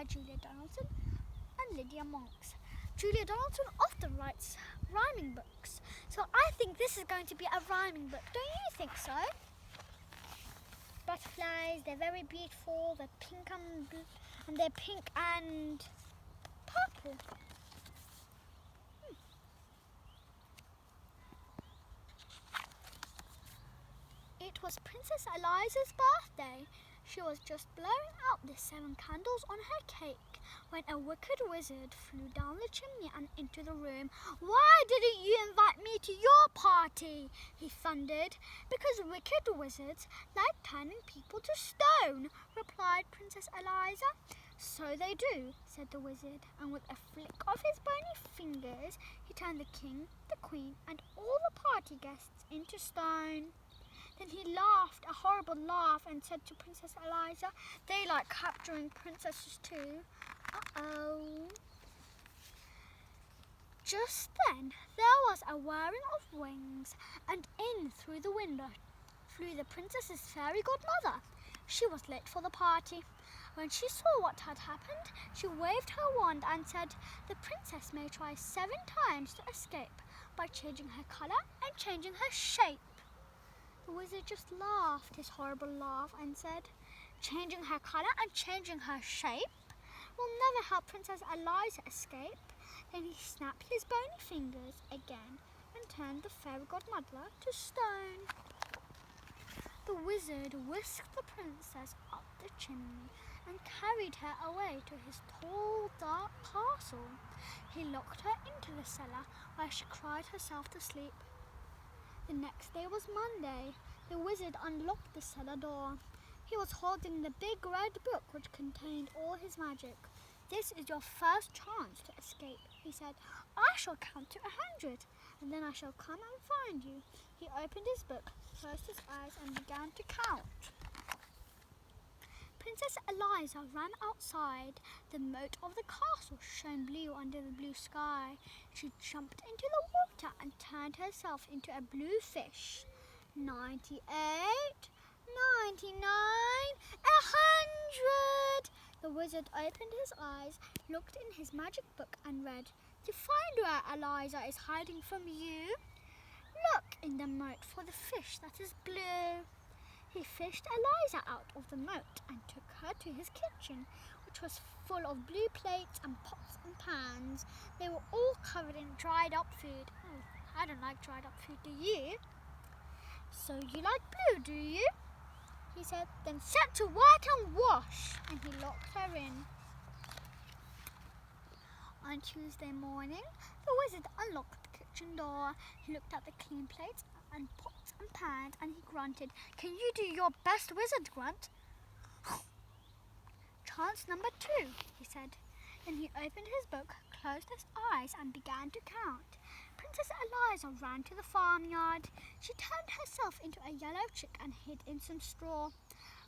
by Julia Donaldson and Lydia Monks. Julia Donaldson often writes rhyming books, so I think this is going to be a rhyming book. Don't you think so? Butterflies, they're very beautiful. They're pink and blue, and they're pink and purple. It was Princess Eliza's birthday. She was just blowing out the 7 candles on her cake when a wicked wizard flew down the chimney and into the room. "Why didn't you invite me to your party?" he thundered. "Because wicked wizards like turning people to stone," replied Princess Eliza. "So they do," said the wizard, and with a flick of his bony fingers, he turned the king, the queen, and all the party guests into stone. Then he laughed a horrible laugh and said to Princess Eliza, "They like capturing princesses too." Uh-oh. Just then there was a whirring of wings, and in through the window flew the princess's fairy godmother. She was late for the party. When she saw what had happened, she waved her wand and said, "The princess may try 7 times to escape by changing her colour and changing her shape." The wizard just laughed his horrible laugh and said, "Changing her colour and changing her shape will never help Princess Eliza escape." Then he snapped his bony fingers again and turned the fairy godmother to stone. The wizard whisked the princess up the chimney and carried her away to his tall, dark castle. He locked her into the cellar where she cried herself to sleep. The next day was Monday. The wizard unlocked the cellar door. He was holding the big red book which contained all his magic. "This is your first chance to escape," he said. "I shall count to 100, and then I shall come and find you." He opened his book, closed his eyes, and began to count. Princess Eliza ran outside. The moat of the castle shone blue under the blue sky. She jumped into the water and turned herself into a blue fish. 98, 99, 100. The wizard opened his eyes, looked in his magic book and read, "To find where Eliza is hiding from you, look in the moat for the fish that is blue." He fished Eliza out of the moat and took her to his kitchen, which was full of blue plates and pots and pans. They were all covered in dried up food. Oh, I don't like dried up food, do you? "So you like blue, do you?" he said. "Then set to work and wash." And he locked her in. On Tuesday morning, the wizard unlocked the kitchen door. He looked at the clean plates and pots and pans, and he grunted. "Can you do your best wizard grunt?" "Chance number 2, he said. Then he opened his book, closed his eyes, and began to count. Princess Eliza ran to the farmyard. She turned herself into a yellow chick and hid in some straw.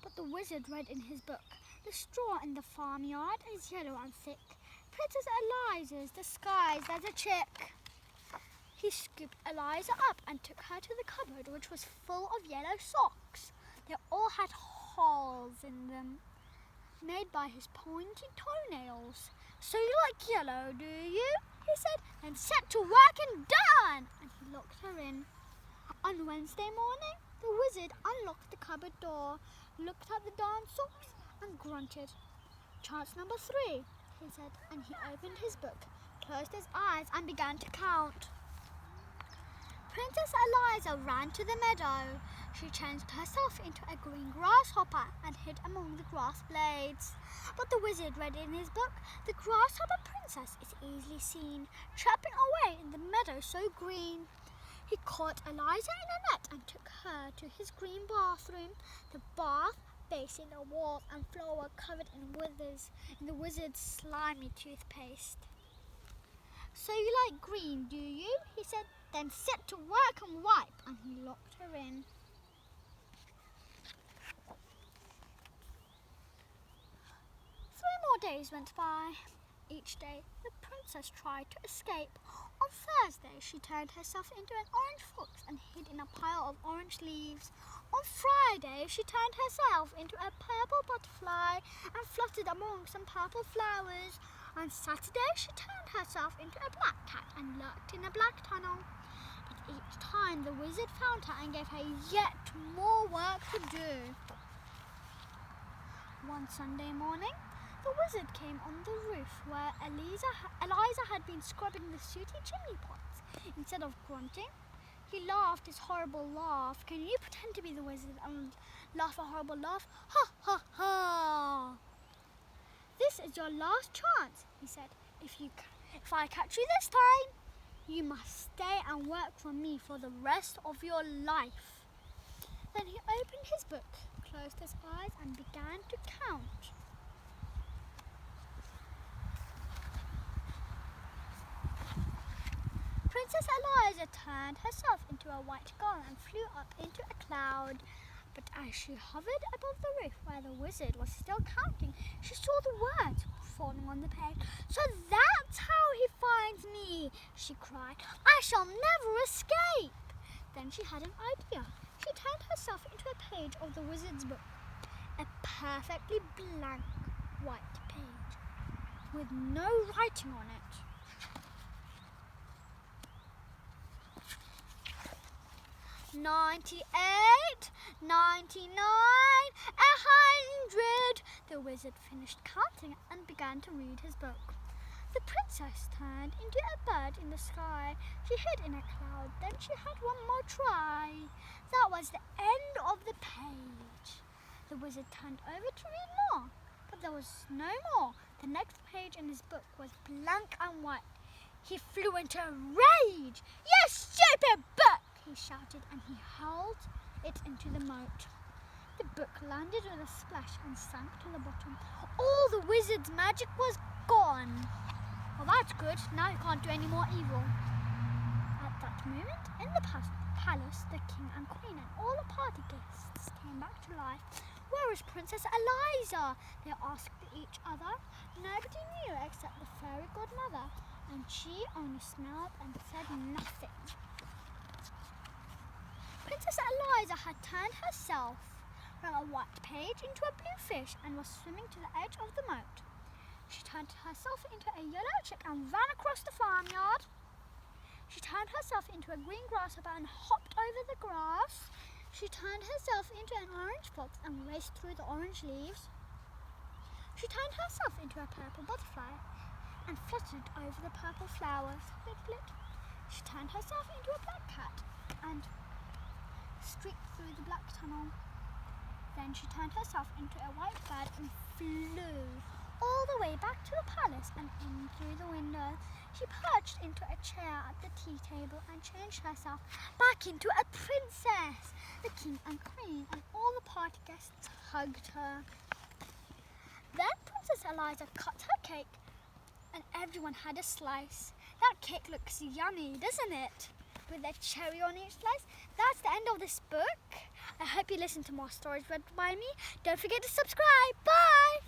But the wizard read in his book, "The straw in the farmyard is yellow and thick. Princess Eliza's disguised as a chick." He scooped Eliza up and took her to the cupboard, which was full of yellow socks. They all had holes in them, made by his pointy toenails. "So you like yellow, do you?" he said. "Then set to work and done!" And he locked her in. On Wednesday morning, the wizard unlocked the cupboard door, looked at the darn socks, and grunted. "Chance number 3, he said, and he opened his book, closed his eyes, and began to count. Princess Eliza ran to the meadow. She changed herself into a green grasshopper and hid among the grass blades. But the wizard read in his book, "The grasshopper princess is easily seen, chirping away in the meadow so green." He caught Eliza in a net and took her to his green bathroom. The bath, basin, the walls and floor were covered in the wizard's slimy toothpaste. "So you like green, do you?" he said. "Then set to work and wipe," and he locked her in. 3 more days went by. Each day, the princess tried to escape. On Thursday, she turned herself into an orange fox and hid in a pile of orange leaves. On Friday, she turned herself into a purple butterfly and fluttered among some purple flowers. On Saturday, she turned herself into a black cat and lurked in a black tunnel. But each time the wizard found her and gave her yet more work to do. One Sunday morning, the wizard came on the roof where Eliza had been scrubbing the sooty chimney pots. Instead of grunting, he laughed his horrible laugh. Can you pretend to be the wizard and laugh a horrible laugh? Ha ha ha! This is your last chance, he said. If I catch you this time, you must stay and work for me for the rest of your life. Then he opened his book, closed his eyes and began to count. Princess Eliza turned herself into a white gull and flew up into a cloud. But as she hovered above the roof where the wizard was still counting, she saw the words falling on the page. So that's how he finds me, she cried. I shall never escape. Then she had an idea. She turned herself into a page of the wizard's book, a perfectly blank white page with no writing on it. 98, 99, 100. The wizard finished counting and began to read his book. The princess turned into a bird in the sky. She hid in a cloud. Then she had one more try. That was the end of the page. The wizard turned over to read more, but there was no more. The next page in his book was blank and white. He flew into a rage. "You stupid book!" he shouted, and he hurled it into the moat. The book landed with a splash and sank to the bottom. All the wizard's magic was gone. Well, that's good. Now he can't do any more evil. At that moment, in the palace, the king and queen and all the party guests came back to life. "Where is Princess Eliza?" they asked each other. Nobody knew except the fairy godmother, and she only smiled and said nothing. Princess Eliza had turned herself from a white page into a blue fish and was swimming to the edge of the moat. She turned herself into a yellow chick and ran across the farmyard. She turned herself into a green grasshopper and hopped over the grass. She turned herself into an orange fox and raced through the orange leaves. She turned herself into a purple butterfly and fluttered over the purple flowers. Flit, flit. She turned herself into a black cat and streaked through the black tunnel. Then she turned herself into a white bird and flew all the way back to the palace and in through the window. She perched into a chair at the tea table and changed herself back into a princess. The king and queen and all the party guests hugged her. Then Princess Eliza cut her cake and everyone had a slice. That cake looks yummy, doesn't it? With a cherry on each slice. That's the end of this book. I hope you listen to more stories read by me. Don't forget to subscribe. Bye!